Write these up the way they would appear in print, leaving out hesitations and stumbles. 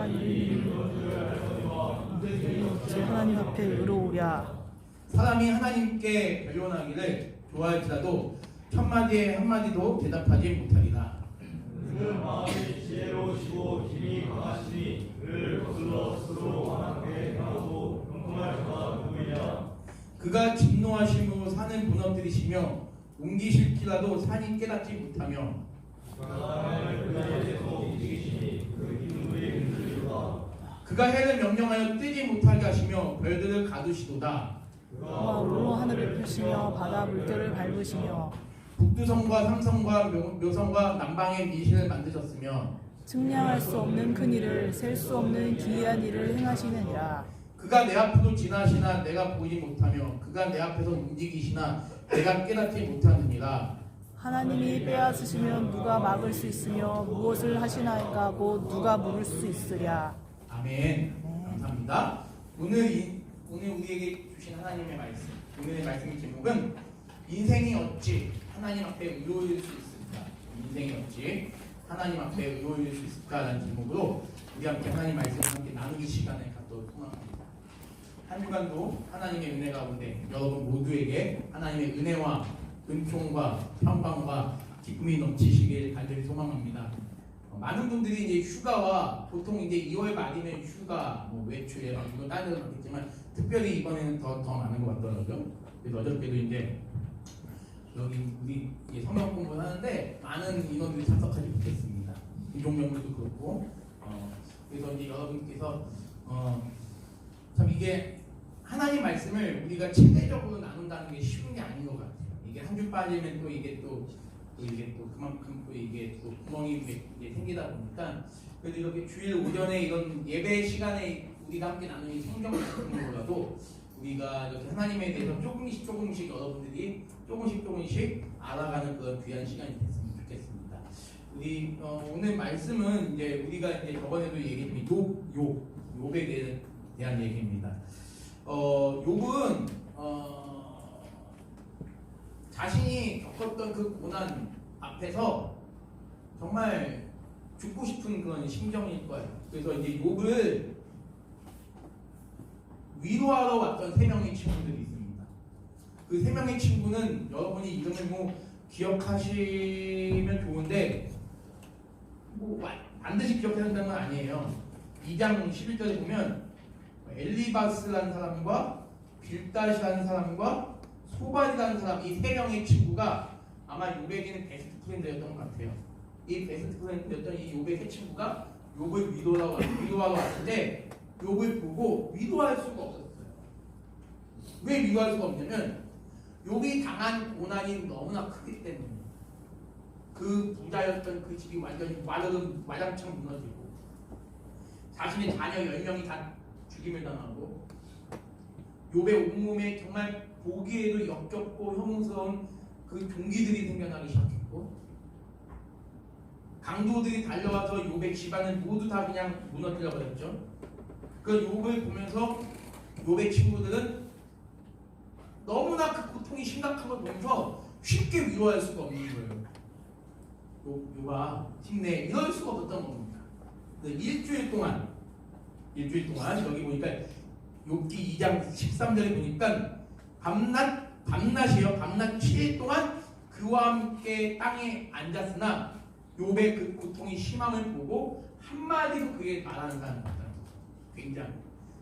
한 일이 하나님 앞에 의로우랴. 사람이 하나님께 변론하기를 좋아할지라도 첫마디에 한마디도 대답하지 못하리라. 그 마음이 지혜로우시고 힘이 강하시니 그를 거슬러 스스로 왕하게 하고 평통할 자가 누구이냐. 그가 진노하심으로 산을 무너뜨리시며 옮기실지라도 산이 깨닫지 못하며 바람을 그 안에서 움직이시니 그 힘을 흔들리로다. 그가 해를 명령하여 뜨지 못하게 하시며 별들을 가두시도다. 그가 홀로 하늘을 펴시며 바다 물결을 밟으시며 북두성과 삼성과 묘성과 남방의 미신을 만드셨으며 측량할 수 없는 큰 일을 셀 수 없는 기이한 일을 행하시느니라. 그가 내 앞으로 지나시나 내가 보지 못하며 그가 내 앞에서 움직이시나 내가 깨닫지 못하느니라. 하나님이 빼앗으시면 누가 막을 수 있으며 무엇을 하시나이까 하고 누가 물을 수 있으랴. 아멘. 감사합니다. 오늘 우리에게 주신 하나님의 말씀, 오늘의 말씀의 제목은 인생이 어찌 하나님 앞에 의로울 수 있을까? 인생이 어찌 하나님 앞에 의로울 수 있을까라는 제목으로 우리 함께 하나님 말씀을 함께 나누기 시간을 갖도록 소망합니다. 한 주간도 하나님의 은혜 가운데 여러분 모두에게 하나님의 은혜와 은총과 평강과 기쁨이 넘치시길 간절히 소망합니다. 많은 분들이 이제 휴가와 보통 이제 2월 말이면 휴가, 외출 예방 이거 다른 데도 많겠지만 특별히 이번에는 더 많은 것 같더라고요. 그래서 어저께도 이제 여기 우리 성경 공부를 하는데 많은 인원들이 참석하지 못했습니다. 이종명들도 그렇고 그래서 이제 여러분께서 참 이게 하나님 말씀을 우리가 체계적으로 나눈다는 게 쉬운 게 아닌 것 같아요. 이게 한 주 빠지면 또 이게 또 그만큼 또 이게 또 구멍이 이제 생기다 보니까 그래도 이렇게 주일 오전에 이런 예배 시간에 우리가 함께 나누는 성경 말씀을 몰라도 우리가 이렇게 하나님에 대해서 조금씩 여러분들이 조금씩 알아가는 그런 귀한 시간이 됐으면 좋겠습니다. 우리 오늘 말씀은 이제 우리가 이제 저번에도 얘기했지만 욥에 대한 얘기입니다. 욥은 자신이 겪었던 그 고난 앞에서 정말 죽고 싶은 그런 심정일 거예요. 그래서 이제 욥을 위로하러 왔던 3명의 친구들이 있습니다. 그 3명의 친구는 여러분이 이름을 기억하시면 좋은데 반드시 기억해야 한다는 건 아니에요. 2장 11절에 보면 엘리바스라는 사람과 빌닷이라는 사람과 소발이라는 사람, 이 3명의 친구가 아마 욥에게는 베스트 프렌드였던 것 같아요. 이 베스트 프렌드였던 이 욥의 3 친구가 욥을 위로하러 왔는데 욥을 보고 위로할 수가 없었어요. 왜 위로할 수가 없냐면 욥이 당한 고난이 너무나 크기 때문에 그 부자였던 그 집이 완전히 와장창 무너지고 자신의 자녀 10명이 다 죽임을 당하고 욥의 온몸에 정말 보기에도 역겹고 혐오스러운 그 종기들이 생겨나기 시작했고 강도들이 달려와서 욥의 집안을 모두 다 그냥 무너뜨려 버렸죠. 그 욥을 보면서 욥의 친구들은 너무나 그 고통이 심각한 걸 보면서 쉽게 위로할 수가 없는 거예요. 욥아 힘내 이럴 수가 없었던 겁니다. 일주일 동안 여기 보니까 욥기 2장 13절에 보니까 밤낮이에요. 밤낮 7일 동안 그와 함께 땅에 앉았으나 욥의 그 고통이 심함을 보고 한마디도 그게 말하는 사람이 없다. 굉장히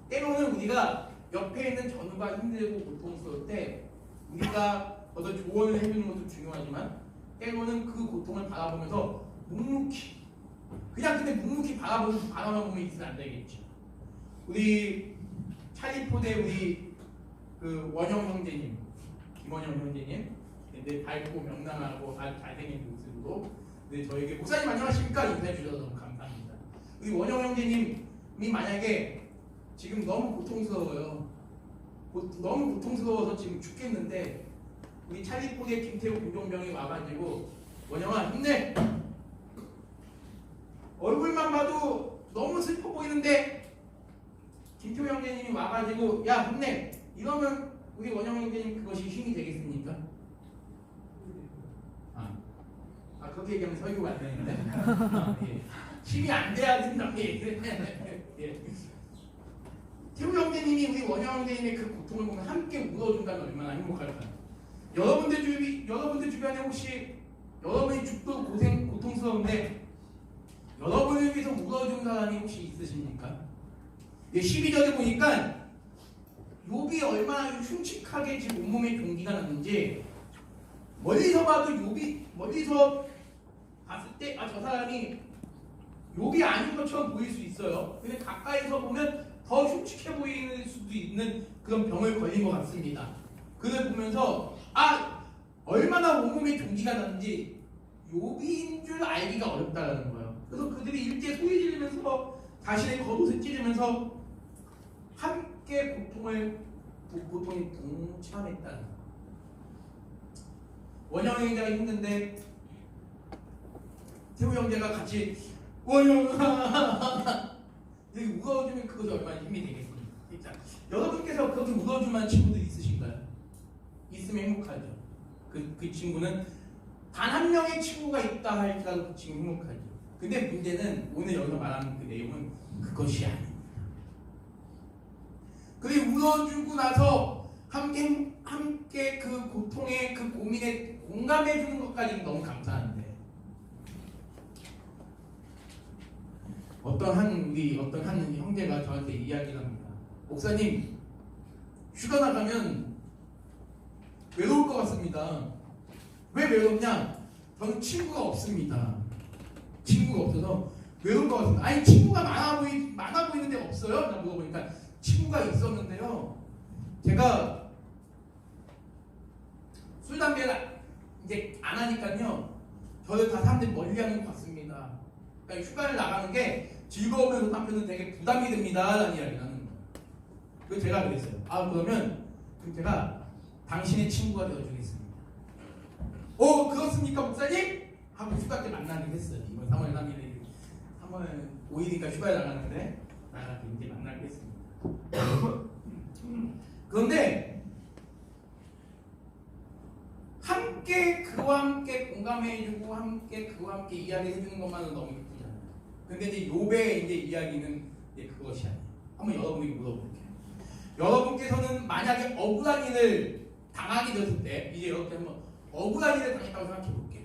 때로는 우리가 옆에 있는 전우가 힘들고 고통스러울 때 우리가 어떤 조언을 해주는 것도 중요하지만 때로는 그 고통을 바라보면서 묵묵히 바라만 보면 있으면 안 되겠지. 우리 찰리포대 우리 그 원영 형제님, 김원영 형제님, 근데 밝고 명랑하고 아주 잘생긴 모습으로 저에게 목사님 안녕하십니까 인사해 주셔서 너무 감사합니다. 우리 원영 형제님이 만약에 지금 너무 고통스러워요. 너무 고통스러워서 지금 죽겠는데 우리 찰리포대 김태우 공종병이 와가지고 원영아 힘내. 얼굴만 봐도 너무 슬퍼 보이는데 김태우 형제님이 와가지고 야 힘내. 이러면 우리 원영 형제님 그것이 힘이 되겠습니까? 그렇게 얘기하면 설교가 안 되는데 예. 힘이 안 돼야 된다고 얘기를 해. 예. 태우 형제님이 우리 원영 형제님의 그 고통을 보면 함께 울어준다면 얼마나 행복할까요? 여러분들 주변에 혹시 여러분이 죽도 고통스러운데 여러분을 위해서 울어준 사람이 혹시 있으십니까? 12절에 보니까 욥이 얼마나 흉측하게 지금 온몸에 종기가 났는지 멀리서 봐도 멀리서 봤을 때 저 사람이 욥이 아닌 것처럼 보일 수 있어요. 근데 가까이서 보면 더 흉측해 보이는 수도 있는 그런 병을 걸린 것 같습니다. 그걸 보면서 얼마나 온몸에 종기가 났는지 욥인 줄 알기가 어렵다는 거예요. 그래서 그들이 일제 소리 지르면서 자신의 겉옷을 찢으면서 함께 고통에 동참했다는 거예요. 원영 형제가 힘든데 태우 형제가 같이 원영아 이렇게 울어주면 그것이 얼마나 힘이 되겠습니까? 진짜 여러분께서 그렇게 울어줄 친구들이 있으신가요? 있으면 행복하죠. 그 친구는 단 한 명의 친구가 있다 할지라도 그 친구 행복하죠. 근데 문제는 오늘 여기서 말하는 그 내용은 그것이 아닙니다. 그게 울어주고 나서 함께 그 고통에 그 고민에 공감해 주는 것까지는 너무 감사한데 어떤 한 형제가 저한테 이야기를 합니다. 목사님 휴가 나가면 외로울 것 같습니다. 왜 외롭냐? 저는 친구가 없습니다. 친구가 없어서 외로울 것 같습니다. 아니 친구가 많아 보이는데 없어요? 나 물어보니까 친구가 있었는데요. 제가 술 담배를 이제 안 하니까요. 저를 다 사람들이 멀리하는 것 같습니다. 그러니까 휴가를 나가는 게 즐거우면서 한편은 되게 부담이 됩니다. 라는 이야기를 하는 거예요. 그래서 제가 그랬어요. 그럼 제가 당신의 친구가 되어주겠습니다. 그렇습니까 목사님? 하고 휴가 때 만나기로 했어요. 이번 3월 5일이니까 휴가에 나가는데 나가서 이제 만나기로 했습니다. 그런데 그와 함께 공감해주고 그와 함께 이야기해주는 것만은 너무 예쁘잖아요. 근데 이제 욥의 이제 이야기는 이제 그것이 아니에요. 한번 여러분에게 물어볼게요. 여러분께서는 만약에 억울한 일을 당하게 되었을 때 이제 여러분께 한번 억울한 일을 당했다고 생각해 볼게요.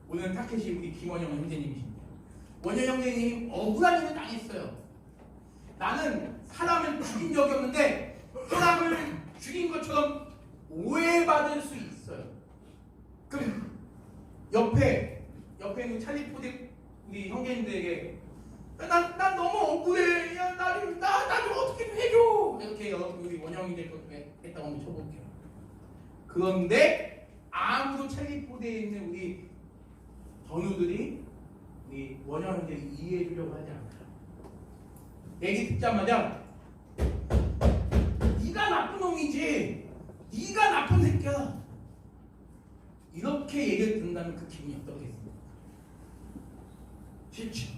오늘은 타켓이 우리 김원영 형제님이신데 원영 형제님 억울한 일을 당했어요. 나는 사람을 죽인 적이 없는데 사람을 죽인 것처럼 오해받을 수 있어요. 그럼 옆에 있는 찰리 포디 우리 형제님들에게 난 너무 억울해. 야, 나 좀 어떻게 좀 해줘. 이렇게 우리 원영이 했다고 한번 쳐볼게요. 그런데 아무도 찰리 포디에 있는 우리 전우들이 우리 원영 형제를 이해해 주려고 하지 않아요. 얘기 듣자마자 네가 나쁜 놈이지. 네가 나쁜 새끼야. 이렇게 얘기를 듣는다면 그 기분이 어떻겠습니까? 싫죠.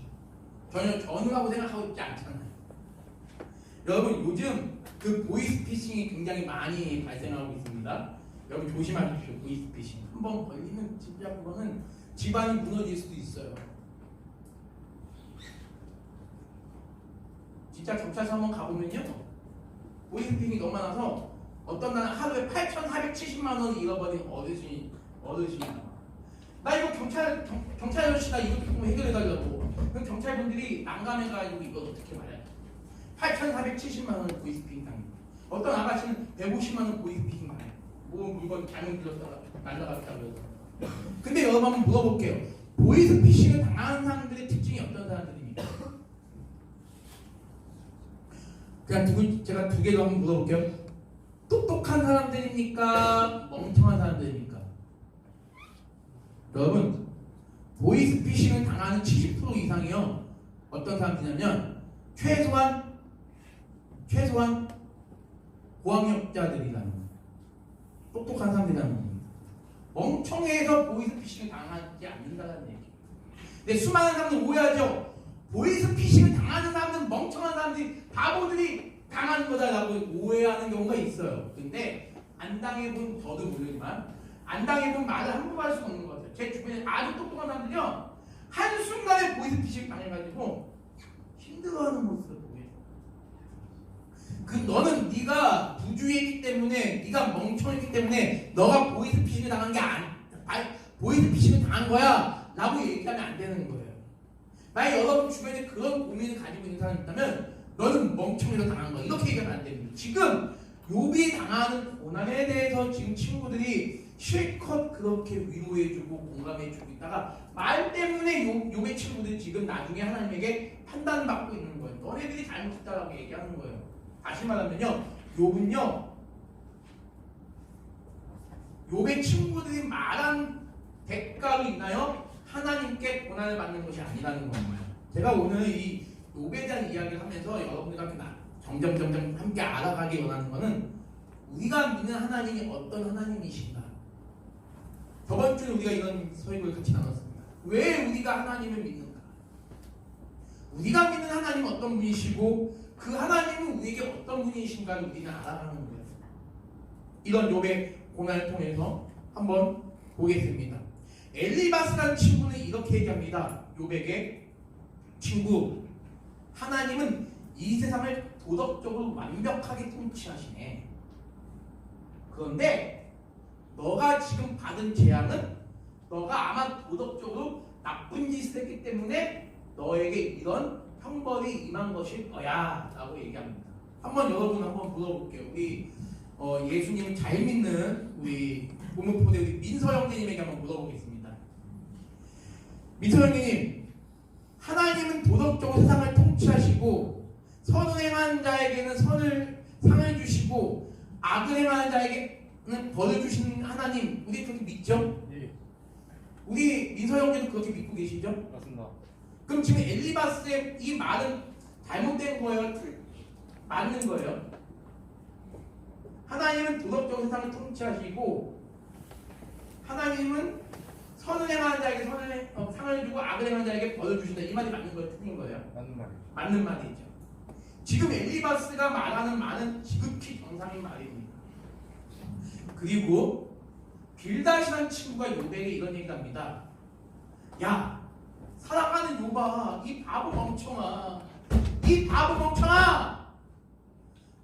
전혀 전우라고 생각하고 있지 않잖아요. 여러분 요즘 그 보이스피싱이 굉장히 많이 발생하고 있습니다. 여러분 조심하십시오. 보이스피싱 한번 걸리면 진짜 그거는 집안이 무너질 수도 있어요. 진짜 경찰서 한번 가보면요 보이스피싱이 너무 많아서 어떤 날은 하루에 8,470만 원을 잃어버린 어르신이 나와. 나 이거 경찰 아저씨가 이거 좀 해결해달라고. 그럼 경찰분들이 난감해가지고 이걸 어떻게 말해요? 8,470만 원을 보이스피싱 당해요. 어떤 아가씨는 150만 원 보이스피싱 당해요. 뭐 물건 잘못 들었다가 날라갔다고 해서. 근데 여러분 한번 물어볼게요. 보이스피싱을 당하는 사람들의 특징이 어떤 사람들입니까? 그냥 제가 두 개도 한번 물어볼게요. 똑똑한 사람들입니까? 멍청한 사람들입니까? 여러분 보이스피싱을 당하는 70% 이상이요 어떤 사람들이냐면 최소한 고학력자들이라는 거예요. 똑똑한 사람들이라는 겁니다. 멍청해서 보이스피싱을 당하지 않는다는 얘기예요. 근데 수많은 사람들 오해하죠. 보이스피싱을 당하는 사람들은 멍청한 사람들이 바보들이 당하는 거다라고 오해하는 경우가 있어요. 근데 안 당해본 저도 모르지만 안 당해본 말을 함부로 할 수가 없는 것 같아요. 제 주변에 아주 똑똑한 사람들이요 한순간에 보이스피싱 당해가지고 힘들어하는 모습을 보고 때문에 너가 보이스피싱을 당한 게 보이스피싱을 당한 거야 라고 얘기하면 안 되는 거예요. 만약 여러분 주변에 그런 고민을 가지고 있는 사람이 있다면 너는 멍청이로 당한 거야 이렇게 얘기하면 안 됩니다. 지금 욥이 당하는 고난에 대해서 지금 친구들이 실컷 그렇게 위로해주고 공감해주고 있다가 말 때문에 욥의 친구들이 지금 나중에 하나님에게 판단받고 있는 거예요. 너네들이 잘못했다라고 얘기하는 거예요. 다시 말하면요, 욥의 친구들이 말한 대가로 인하여 하나님께 고난을 받는 것이 아니라는 겁니다. 제가 오늘 이 욥에 대한 이야기를 하면서 여러분들과 점점 함께 알아가기 원하는 것은 우리가 믿는 하나님이 어떤 하나님이신가. 저번 주에 우리가 이런 설교를 같이 나눴습니다. 왜 우리가 하나님을 믿는가? 우리가 믿는 하나님은 어떤 분이시고 그 하나님은 우리에게 어떤 분이신가를 우리는 알아가는 거예요. 이런 욥의 고난을 통해서 한번 보겠습니다. 엘리바스라는 친구는 이렇게 얘기합니다. 욥에게 친구, 하나님은 이 세상을 도덕적으로 완벽하게 통치하시네. 그런데 너가 지금 받은 재앙은 너가 아마 도덕적으로 나쁜 짓을 했기 때문에 너에게 이런 형벌이 임한 것일 거야 라고 얘기합니다. 여러분 한번 물어볼게요. 우리 예수님을 잘 믿는 우리 고문포대 우리 민서 형제님에게 한번 물어보겠습니다. 민서 형제님, 하나님은 도덕적으로 세상을 통치하시고 선을 행하는 자에게는 상을 주시고 악을 행하는 자에게는 벌을 주시는 하나님, 우리 그렇게 믿죠? 예. 우리 민서 형제도 그렇게 믿고 계시죠? 맞습니다. 그럼 지금 엘리바스의 이 말은 잘못된 거예요? 맞는 거예요? 하나님은 도덕적으로 세상을 통치하시고 하나님은 선을 행하는 자에게 상을 주고 악을 행하는 자에게 벌을 주신다. 이 말이 맞는 거예요? 틀린 거예요? 맞는 말이죠. 맞는 말이죠. 지금 엘리바스가 말하는 말은 지극히 정상인 말입니다. 그리고 빌닷이라는 친구가 욥에게 이런 얘기를 합니다. 야, 사랑하는 욥아, 이 바보 멍청아,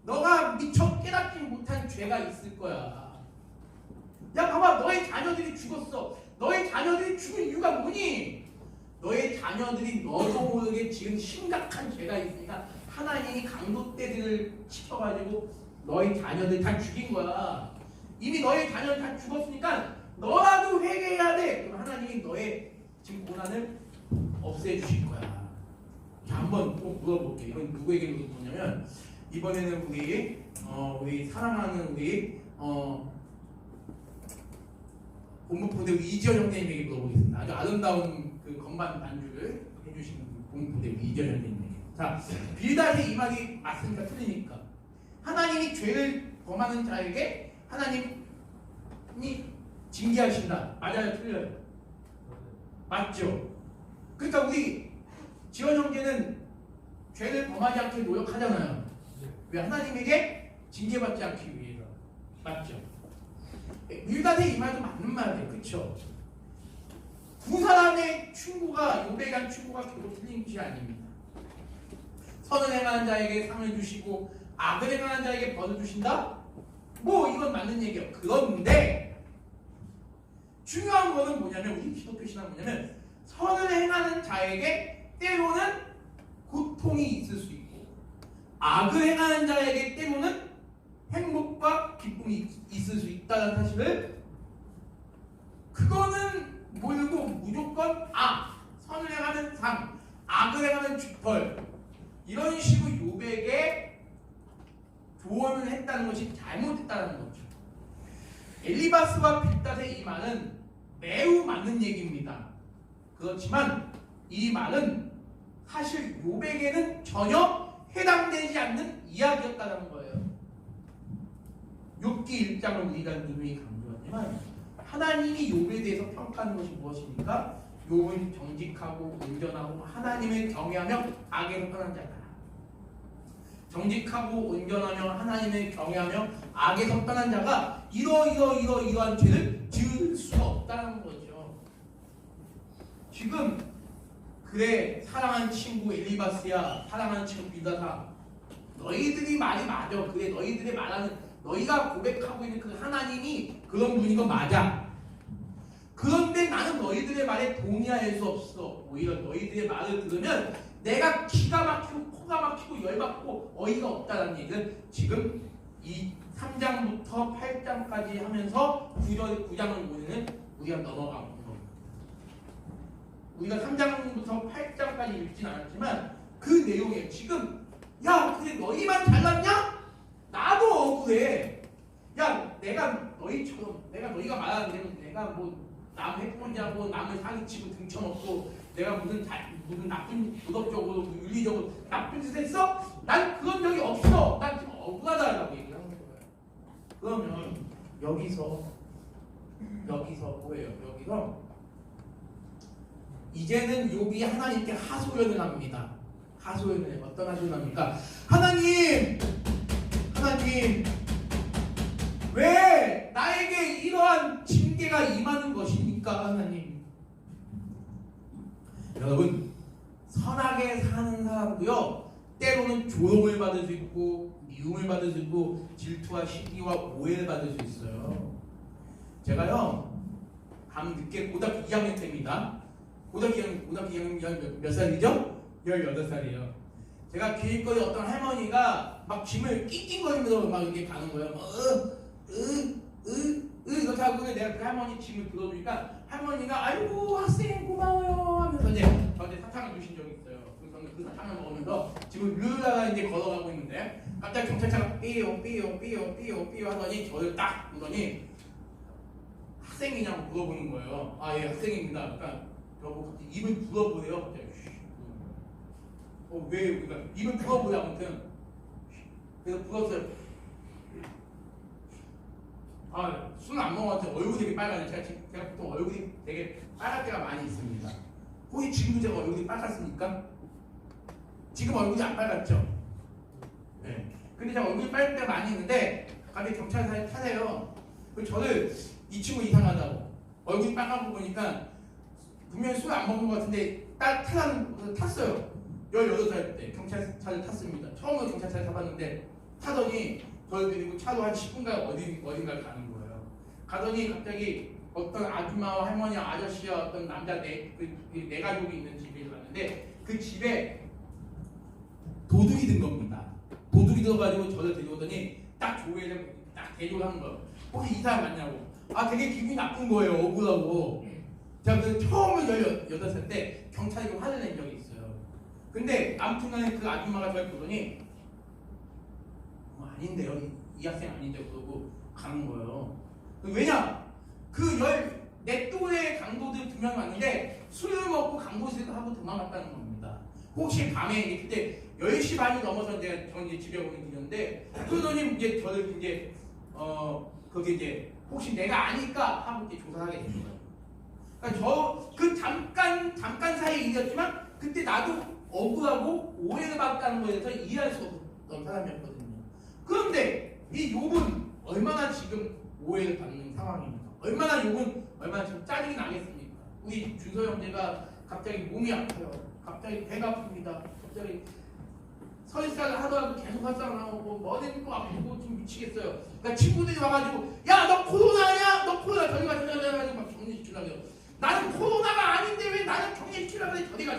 너가 미처 깨닫지 못한 죄가 있을 거야. 야, 봐봐, 너의 자녀들이 죽었어. 너의 자녀들이 죽은 이유가 뭐니? 너의 자녀들이 너도 모르게 지금 심각한 죄가 있으니까 하나님이 강도떼들을 시켜가지고 너의 자녀들 다 죽인 거야. 이미 너의 자녀들 다 죽었으니까 너라도 회개해야 돼. 그럼 하나님이 너의 지금 고난을 없애주실 거야. 자, 한번 꼭 물어볼게요. 이건 누구에게 물어보냐면 이번에는 우리 사랑하는 우리 본부포대 이지연 형제님에게 물어보겠습니다. 아주 아름다운 그 건반 반주를 해주시는 본부포대 이지연 형제님에게. 자, 빌닷의 이 말이 맞습니까? 틀리니까. 하나님이 죄를 범하는 자에게 하나님이 징계하신다. 맞아요? 틀려요? 맞죠? 그러니까 우리 지원 형제는 죄를 범하지 않게 노력하잖아요. 왜? 하나님에게 징계받지 않기 위해서. 맞죠? 빌닷의 이 말도 맞는 말이에요. 그렇죠? 두 사람의 충고가 욥에 대한 충고가 결국 틀린 것이 아닙니다. 선을 행하는 자에게 상을 주시고 악을 행하는 자에게 벌을 주신다? 뭐 이건 맞는 얘기예요. 그런데 중요한 거는 뭐냐면 우리 기독교 신앙은 뭐냐면 선을 행하는 자에게 때로는 고통이 있을 수 있고 악을 행하는 자에게 때로는 행복과 기쁨이 있을 수 있다는 사실을 그거는 모르고 무조건 선을 행하는 상, 악을 행하는 벌 이런 식으로 욥에게 조언을 했다는 것이 잘못했다는 거죠. 엘리바스와 빌닷의 이 말은 매우 맞는 얘기입니다. 그렇지만 이 말은 사실 욥에게는 전혀 해당되지 않는 이야기였다는 거예요. 욥기 1장을 우리가 누누이 강조하지만 하나님이 욥에 대해서 평가하는 것이 무엇입니까? 욥은 정직하고 온전하고 하나님을 경외하며 악에서 떠난 자다. 정직하고 온전하며 하나님을 경외하며 악에서 떠난 자가 이러한 죄를 지을 수가 없다는 거죠. 지금 그래 사랑하는 친구 엘리바스야, 사랑하는 친구 빌닷아, 너희들이 말이 맞아. 그래 너희들이 말하는 너희가 고백하고 있는 그 하나님이 그런 분인 건 맞아. 그런데 나는 너희들의 말에 동의할 수 없어. 오히려 너희들의 말을 들으면 내가 기가 막히고 코가 막히고 열받고 어이가 없다는 얘기를 지금 이 3장부터 8장까지 하면서 9장을 보면은 우리가 넘어가는 겁니다. 우리가 3장부터 8장까지 읽진 않았지만 그 내용에 지금 야 근데 너희만 잘났냐? 나도 억울해. 야 내가 너희처럼 내가 너희가 말하는 대로 내가 뭐 남 해코지하고 남을 사기치고 등쳐먹고 내가 무슨 나쁜 도덕적으로 윤리적으로 나쁜 짓을 했어? 난 그런 적이 없어. 난 지금 억울하다라고 얘기하는 거예요. 그러면 여기서 뭐예요? 여기서 이제는 욥이 하나님께 하소연을 합니다. 하소연을 어떤 하소연을 합니까? 하나님 왜 나에게 이러한 징계가 임하는 것입니까? 하나님. 여러분 선하게 사는 사람도요 때로는 조롱을 받을 수 있고 미움을 받을 수 있고 질투와 시기와 오해를 받을 수 있어요. 제가요 밤늦게 고등학교 2학년 때입니다. 고등학교 2학년 몇 살이죠? 18살이에요. 제가 길거리 어떤 할머니가 막 짐을 낑낑거리면서 막 이렇게 가는 거예요. 이렇게 하고 내가 그 할머니 짐을 들어주니까 할머니가 아이고 학생 고마워요 하면서 이제 저한테 사탕을 주신 적이 있어요. 그래서 저는 그 사탕을 먹으면서 짐을 누르다가 이제 걸어가고 있는데 갑자기 경찰차가 삐요 하더니 저를 딱 보더니 학생이냐고 물어보는 거예요. 아 예 학생입니다. 그러니까 저보고 갑자기 입을 불어보래요. 갑자기 왜 그러니까 입을 불어보래 아무튼 그래서 불었어요. 술 안 먹어서 얼굴이 되게 빨가요. 제가 보통 얼굴이 되게 빨갈 때가 많이 있습니다. 혹시 지금도 제가 얼굴이 빨갛습니까? 지금 얼굴이 안 빨갛죠? 네. 근데 제가 얼굴이 빨갈 때가 많이 있는데 갑자기 경찰차에 타세요. 그래서 저를 이 친구 이상하다고 얼굴이 빨간 거 보니까 분명히 술 안 먹은 것 같은데 탔어요. 18살 때 경찰차를 탔습니다. 처음으로 경찰차를 타봤는데 타더니 저를 데리고 차로 한 10분간 어딘가 가는 거예요. 가더니 갑자기 어떤 아줌마와 할머니와 아저씨와 어떤 남자 네 가족이 있는 집에 갔는데 그 집에 도둑이 든 겁니다. 도둑이 들어가지고 저를 데려오더니 딱 조회를 딱 대조를 하는 거예요. 혹시 이 사람 맞냐고. 되게 기분이 나쁜 거예요. 억울하고. 제가 그 처음에 18살 때 경찰이 좀 화를 낸 적이 있어요. 근데 아무튼간에 그 아줌마가 저를 보더니 아닌데요. 이 학생 아닌데 그러고 가는 거예요. 왜냐? 내 또래 강도들 2명 왔는데 술을 먹고 강도질을 하고 도망갔다는 겁니다. 혹시 밤에 그때 10시 반이 넘어서 저는 이제 집에 오는 길이었는데 그러더니 이제 저를 이제 거기 이제 혹시 내가 아닐까 하고 이제 조사하게 된 거예요. 그러니까 그 잠깐 사이의 일이었지만 그때 나도 억울하고 오해를 받았다는 거에 대해서 이해할 수 없었던 사람이었거든요. 그런데 이 욥은 얼마나 지금 오해를 받는 상황입니까? 얼마나 지금 짜증이 나겠습니까? 우리 준서 형제가 갑자기 몸이 아파요. 갑자기 배가 아픕니다. 갑자기 설사를 하더라도 계속 설사가 나오고 머리도 아프고 지금 미치겠어요. 그러니까 친구들이 와가지고 야 너 코로나냐? 너 코로나 저리 가 해가지고 막 격리시키려고 해요. 나는 코로나가 아닌데 왜 나는 격리시키려고 해? 저리 가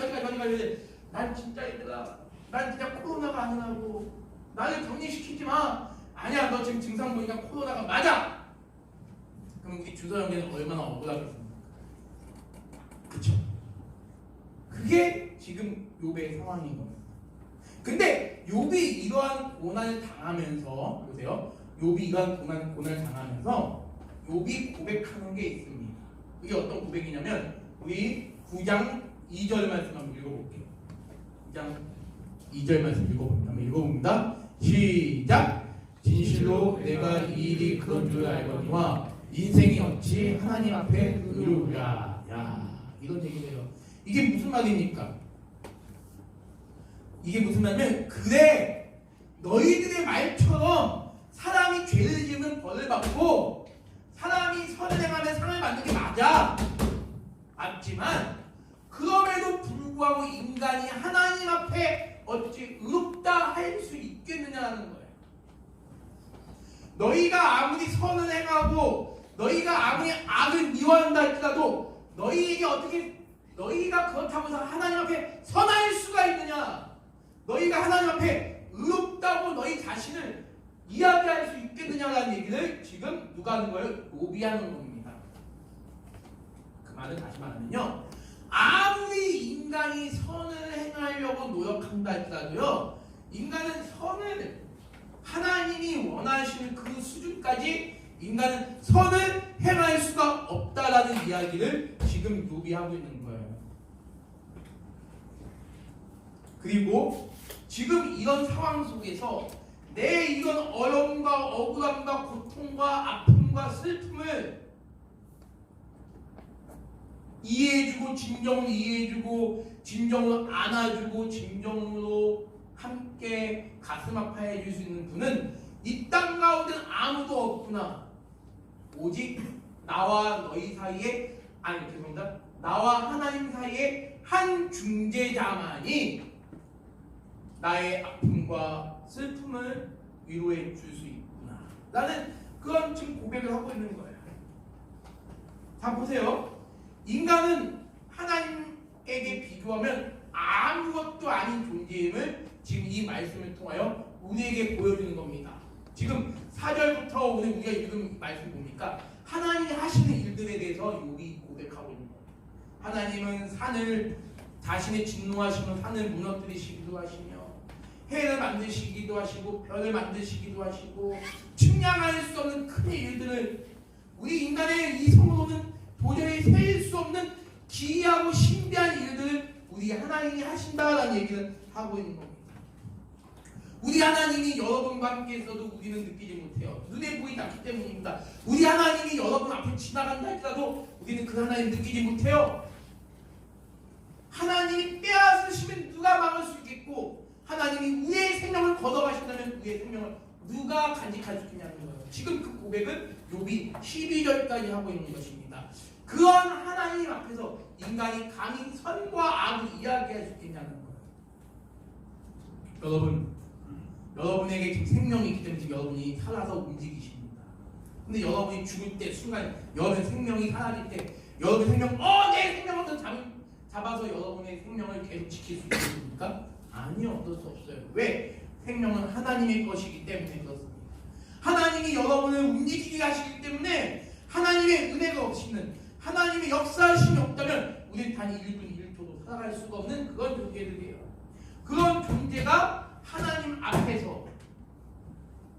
난 진짜 얘들아 난 진짜 코로나가 아니라고 나를 격리시키지 마. 아니야 너 지금 증상 보니까 코로나가 맞아. 그럼 우리 주서 형제는 얼마나 억울하겠습니까? 그쵸? 그게 지금 욥의 상황인 겁니다. 근데 욥이 이러한 고난을 당하면서 보세요. 욥이 이러한 고난을 당하면서 욥이 고백하는 게 있습니다. 그게 어떤 고백이냐면 우리 9장 2절 말씀 한번 읽어볼게요. 9장 2절 말씀 읽어봅니다. 시작! 진실로 내가 이 일이 그런 줄 알거니와 인생이 어찌 하나님 앞에 의로우랴. 야, 이런 얘기예요. 이게 무슨 말입니까? 이게 무슨 말이냐면 그래 너희들의 말처럼 사람이 죄를 지으면 벌을 받고 사람이 선을 행하면 상을 받는 게 맞지만 그럼에도 불구하고 인간이 하나님 앞에 어찌 의롭다 할 수 있겠느냐는 거예요. 너희가 아무리 선을 행하고 너희가 아무리 악을 미워한다 할지라도 너희에게 어떻게 너희가 그렇다고 해서 하나님 앞에 선할 수가 있느냐? 너희가 하나님 앞에 의롭다고 너희 자신을 이야기할 수 있겠느냐라는 얘기를 지금 누가 하는 거예요? 욥이 하는 겁니다. 그 말은 다시 말하면요, 아무리 인간이 선을 행하려고 노력한다 할지라도요, 인간은 선을 하나님이 원하시는 그 수준까지 인간은 선을 행할 수가 없다라는 이야기를 지금 욥이 하고 있는 거예요. 그리고 지금 이런 상황 속에서 내 이런 어려움과 억울함과 고통과 아픔과 슬픔을 이해해주고 진정으로 이해해주고 진정으로 안아주고 진정으로 함께 가슴 아파해 줄 수 있는 분은 이 땅 가운데는 아무도 없구나. 오직 나와 너희 사이에 죄송합니다. 나와 하나님 사이에 한 중재자만이 나의 아픔과 슬픔을 위로해 줄 수 있구나 라는 그런 지금 고백을 하고 있는 거예요. 자 보세요. 인간은 하나님에게 비교하면 아무것도 아닌 존재임을 지금 이 말씀을 통하여 우리에게 보여주는 겁니다. 지금 4절부터 오늘 우리가 읽은 말씀 뭡니까? 하나님이 하시는 일들에 대해서 욥이 고백하고 있는 거예요. 하나님은 산을 자신의 진노하시는 산을 무너뜨리시기도 하시며 해를 만드시기도 하시고 별을 만드시기도 하시고 측량할 수 없는 큰 일들을 우리 인간의 이성으로는 도저히 셀 수 없는 기이하고 신비한 일들을 우리 하나님이 하신다라는 얘기를 하고 있는 겁니다. 우리 하나님이 여러분과 함께 있어도 우리는 느끼지 못해요. 눈에 보이지 않기 때문입니다. 우리 하나님이 여러분 앞에 지나간다 할지라도 우리는 그 하나님 느끼지 못해요. 하나님이 빼앗으시면 누가 막을 수 있겠고 하나님이 우리의 생명을 걷어가신다면 우리의 생명을 누가 간직할 수 있냐는 거예요. 지금 그 고백을 욥이 12절까지 하고 있는 것입니다. 그런 하나님 앞에서 인간이 감히 선과 악을 이야기할 수 있겠냐는 거예요. 여러분에게 지금 생명이 있기 때문에 지금 여러분이 살아서 움직이십니다. 근데 여러분이 죽을 때 순간 여러분의 생명이 사라질 때 여러분의 생명 내 생명을 잡아서 여러분의 생명을 계속 지킬 수 있습니까? 아니요, 어쩔 수 없어요. 왜? 생명은 하나님의 것이기 때문에 그렇습니다. 하나님이 여러분을 움직이게 하시기 때문에 하나님의 은혜가 없이는 하나님의 역사하심이 없다면 우리는 단 1분 1초도 살아갈 수가 없는 그런 존재들이에요. 그런 존재가 하나님 앞에서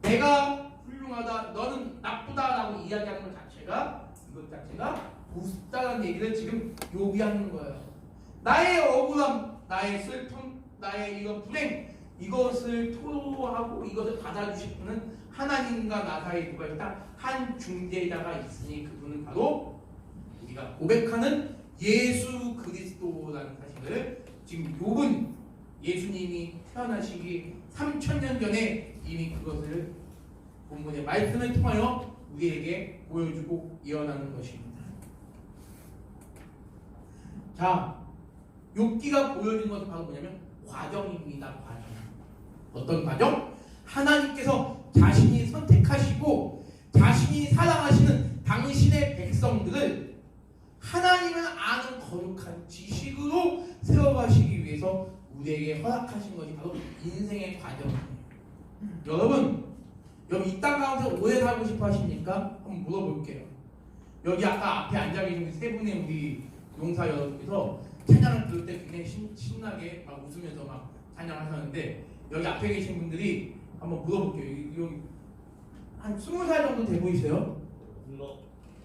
내가 훌륭하다, 너는 나쁘다라고 이야기하는 것 자체가 이것 자체가 우습다라는 얘기를 지금 욥이 하는 거예요. 나의 억울함, 나의 슬픔, 나의 이런 불행 이것을 토로하고 이것을 받아주실 분은 하나님과 나 사이에 누가 있다? 한 중재자가 있으니 그분은 바로 우리가 고백하는 예수 그리스도라는 사실을 지금 욥은 예수님이 태어나시기 3000년 전에 이미 그것을 본문의 말씀을 통하여 우리에게 보여주고 예언하는 것입니다. 자, 욥기가 보여준 것은 바로 뭐냐면 과정입니다. 과정. 어떤 과정? 하나님께서 자신이 선택하시고 자신이 사랑하시는 당신의 백성들을 하나님을 아는 거룩한 지식으로 세워가시기 위해서 우리에게 허락하신 것이 바로 인생의 과정입니다. 여러분, 여기 이 땅 가운데 오래 살고 싶어 하십니까? 한번 물어볼게요. 여기 아까 앞에 앉아 계신 세 분의 우리 용사 여러분께서 찬양을 들을 때 굉장히 신나게 막 웃으면서 막 찬양하셨는데 여기 앞에 계신 분들이 한번 물어볼게요. 여기 한 20살 정도 돼 보이세요?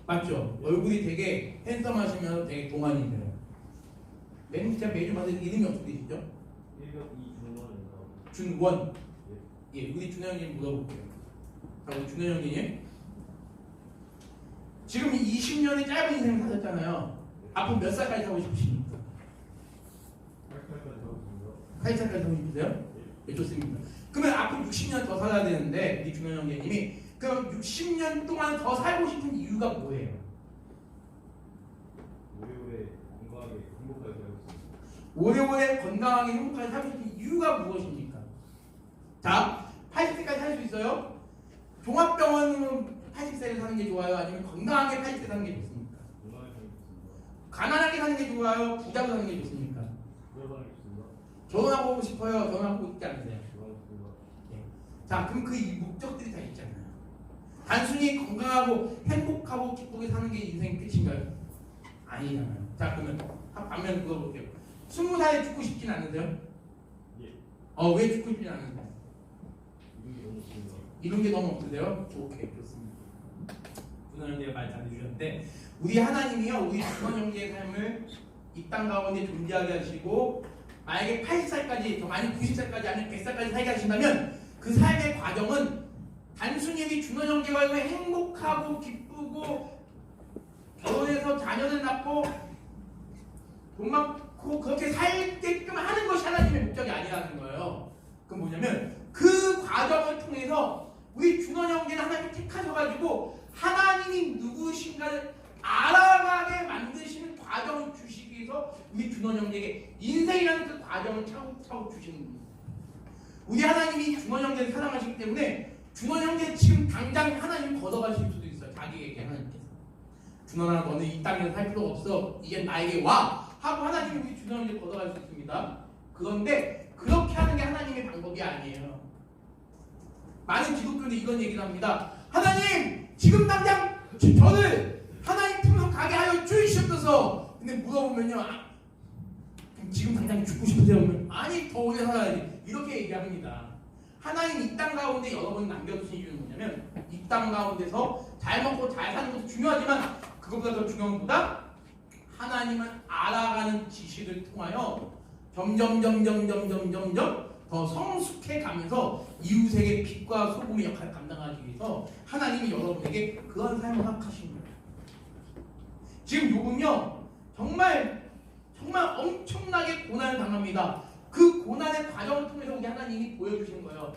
맞죠? 얼굴이 되게 핸섬하시면서 되게 동안이세요. 진짜 매주 만든 이름이 어떻게 되시죠? 준원. 예, 우리 준원 형님 물어볼게요. 자, 우리 준원 형님. 지금 20년의 짧은 인생을 사셨잖아요. 앞으로 몇 살까지 살고 싶으십니까? 80살까지 살고 싶으세요? 네, 좋습니다. 그러면 앞으로 60년 더 살아야 되는데 우리 준원 형님이 그럼 60년 동안 더 살고 싶은 이유가 뭐예요? 오래오래 건강하게 행복하게 살고 싶은 이유가 무엇입니까? 자, 80세까지 살 수 있어요? 종합병원은 80세를 사는 게 좋아요? 아니면 건강하게 80세 사는 게 좋습니까? 가난하게 사는 게 좋아요? 부자로 사는 게 좋습니까? 결혼하고 싶어요? 결혼하고 있지 않으세요? 네. 자, 그럼 그 목적들이 다 있잖아요. 단순히 건강하고 행복하고 기쁘게 사는 게 인생 끝인가요? 아니잖아요. 자, 그러면 반면 그거 볼게요. 20살에 죽고 싶진 않으세요? 왜 죽고 싶진 않으세요? 이런 게 너무 없으세요? 오케이, 좋습니다. 준원 형제가 말 잘해주셨는데, 우리 하나님이요, 우리 준원 형제의 삶을 이 땅 가운데 존재하게 하시고, 만약에 80살까지, 더 많이 90살까지 아니면 100살까지 살게 하신다면, 그 삶의 과정은 단순히 우리 준원 형제가 행복하고 기쁘고 결혼해서 자녀를 낳고 돈 많고 그렇게 살게끔 하는 것이 하나님의 목적이 아니라는 거예요. 그럼 뭐냐면 그 과정을 통해서 우리 준원 형제는 하나님이 택하셔가지고 하나님이 누구신가를 알아가게 만드시는 과정을 주시기 위해서 우리 준원 형제에게 인생이라는 그 과정을 차곡차곡 주시는 겁니다. 우리 하나님이 준원 형제를 사랑하시기 때문에 준원 형제 지금 당장 하나님 걷어가실 수도 있어요. 자기에게 하나님께서 준원아 너는 이 땅에서 살 필요 없어. 이제 나에게 와 하고 하나님이 우리 준원 형제 걷어갈 수 있습니다. 그런데 그렇게 하는 게 하나님의 방법이 아니에요. 많은 기독교는 이런 얘기를 합니다. 하나님 지금 당장 저를 하나님 품으로 가게 하여 주시옵소서. 근데 물어보면요, 지금 당장 죽고 싶으세요? 아니 더 오래 살아야지. 이렇게 얘기합니다. 하나님 이 땅 가운데 여러분 남겨두신 이유는 뭐냐면 이 땅 가운데서 잘 먹고 잘 사는 것도 중요하지만 그것보다 더 중요한 것보다 하나님을 알아가는 지식을 통하여 점점 더 성숙해 가면서 이웃에게 빛과 소금의 역할을 감당하기 위해서 하나님이 여러분에게 그런 삶을 허락하신 거예요. 지금 요금요 정말 엄청나게 고난을 당합니다. 그 고난의 과정을 통해서 우리 하나님이 보여주시는 거예요.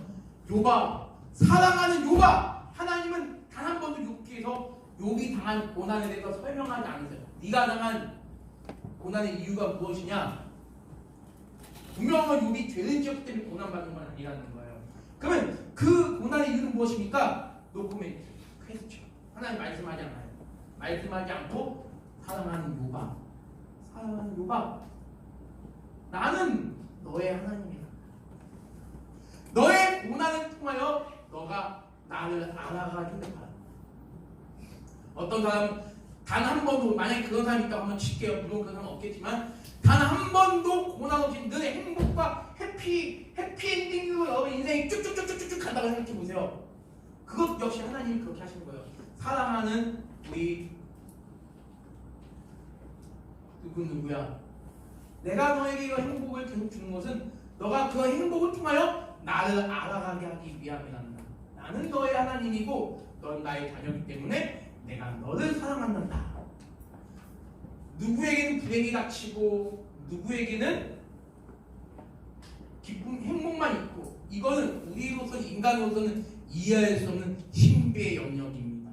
욥아, 사랑하는 욥아, 하나님은 단 한 번도 욥기에서 욥이 당한 고난에 대해서 설명하지 않으세요. 네가 당한 고난의 이유가 무엇이냐? 분명한 욥이 죄를 지었기 때문에 고난받는 건 아니라는 거예요. 그러면 그 고난의 이유는 무엇입니까? 노코멘트, 퀘스천. 하나님 말씀하지 않아요. 말씀하지 않고 사랑하는 욥아, 사랑하는 욥아, 나는 너의 하나님이다. 너의 고난을 통하여 너가 나를 알아가기를 바란다. 어떤 사람은 단 한 번도, 만약에 그런 사람이 있다고 한번 칠게요. 물론 그런 사람은 없겠지만 단 한 번도 고난 없이 늘 행복과 해피엔딩으로 여러분 인생이 쭉쭉쭉쭉쭉 간다고 생각해 보세요. 그것 역시 하나님이 그렇게 하시는 거예요. 사랑하는 우리 누구야? 내가 너에게 이 행복을 계속 주는 것은 너가 그 행복을 통하여 나를 알아가게 하기 위함이란다. 나는 너의 하나님이고 넌 나의 자녀이기 때문에 내가 너를 사랑한단다. 누구에게는 불행이 닥치고 누구에게는 기쁨, 행복만 있고 이거는 우리로서 인간으로서는 이해할 수 없는 신비의 영역입니다.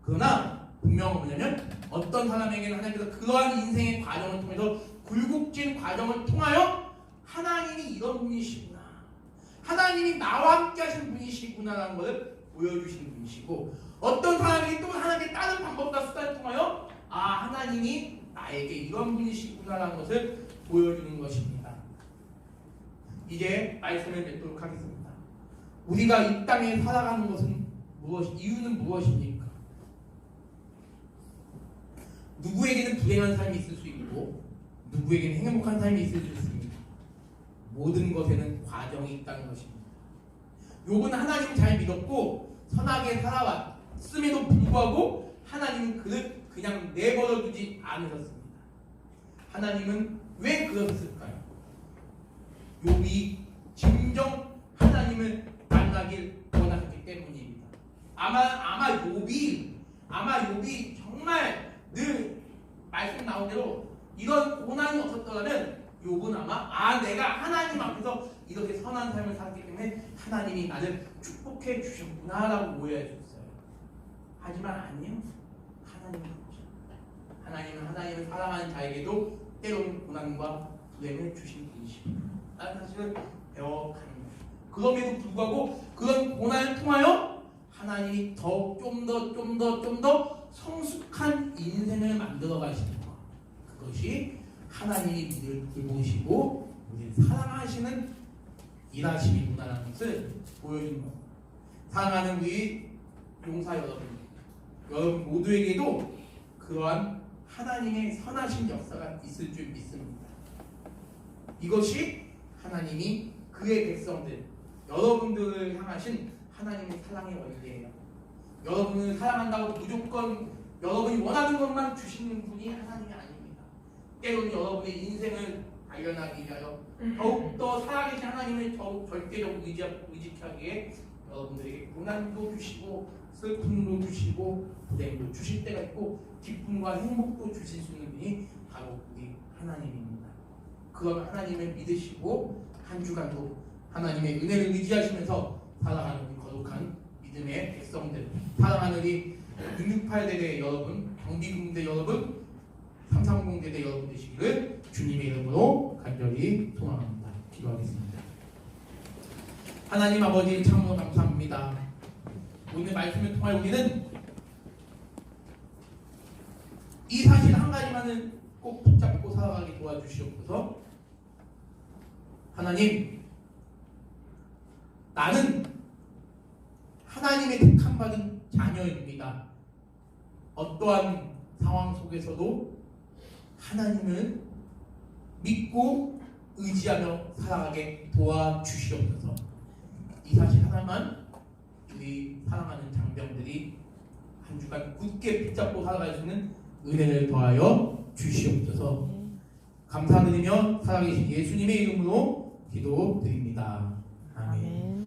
그러나 분명한 뭐냐면 어떤 사람에게는 하나님께서 그러한 인생의 과정을 통해서 굴곡진 과정을 통하여 하나님이 이런 분이시구나, 하나님이 나와 함께 하시는 분이시구나라는 것을 보여주시는 분이시고, 어떤 사람이 또 하나님의 다른 방법과 수단을 통하여 하나님이 나에게 이런 분이시구나라는 것을 보여주는 것입니다. 이제 말씀을 맺도록 하겠습니다. 우리가 이 땅에 살아가는 것은 이유는 무엇입니까? 누구에게는 불행한 삶이 있을 수 있고 누구에게는 행복한 삶이 있을 수 있습니다. 모든 것에는 과정이 있다는 것입니다. 욥은 하나님을 잘 믿었고 선하게 살아왔음에도 불구하고 하나님은 그를 그냥 내버려 두지 않으셨습니다. 하나님은 왜 그러셨을까요? 욥이 진정 하나님을 만나길 원하셨기 때문입니다. 아마 욥이 정말 늘 말씀 나온 대로 이런 고난이 없었더라면 욥은 아마 내가 하나님 앞에서 이렇게 선한 삶을 살았기 때문에 하나님이 나를 축복해 주셨구나라고 오해해줬어요. 하지만 아니요. 하나님은 하나님을 사랑하는 자에게도 때로는 고난과 불행을 주신 분이십니다. 라는 사실을 배워가는 거예요. 그럼에도 불구하고 그런 고난을 통하여 하나님이 좀 더 성숙한 인생을 만들어 가시는 것. 그것이 하나님이 우리를 돌보시고 우리를 사랑하시는 일하심이구나라는 것을 보여주는 겁니다. 사랑하는 우리 용사 여러분 모두에게도 그러한 하나님의 선하신 역사가 있을 줄 믿습니다. 이것이 하나님이 그의 백성들, 여러분들을 향하신 하나님의 사랑의 원리예요. 여러분을 사랑한다고 무조건 여러분이 원하는 것만 주시는 분이 하나님이 아닙니다. 때로는 여러분의 인생을 발견하기 위하여 더욱더 살아계신 하나님을 더욱 절대적으로 의지하기에 여러분들에게 고난도 주시고 슬픔도 주시고 고생도 주실 때가 있고 기쁨과 행복도 주실 수 있는 분이 바로 우리 하나님입니다. 그런 하나님을 믿으시고 한 주간도 하나님의 은혜를 의지하시면서 살아가는 우리 거룩한 믿음의 백성들, 사랑하는 우리 668대대 여러분, 경비군대 여러분, 330대대 여러분 되시기를 주님의 이름으로 간절히 소망합니다. 기도하겠습니다. 하나님 아버지 참으로 감사합니다. 오늘 말씀을 통하여 우리는 이 사실 한 가지만은 꼭 붙잡고 살아가게 도와주시옵소서. 하나님, 나는 하나님의 택함받은 자녀입니다. 어떠한 상황 속에서도 하나님을 믿고 의지하며 살아가게 도와주시옵소서. 이 사실 하나만 우리 사랑하는 장병들이 한 주간 굳게 붙잡고 살아갈 수 있는 은혜를 더하여 주시옵소서. 감사드리며 살아계신 예수님의 이름으로 기도드립니다.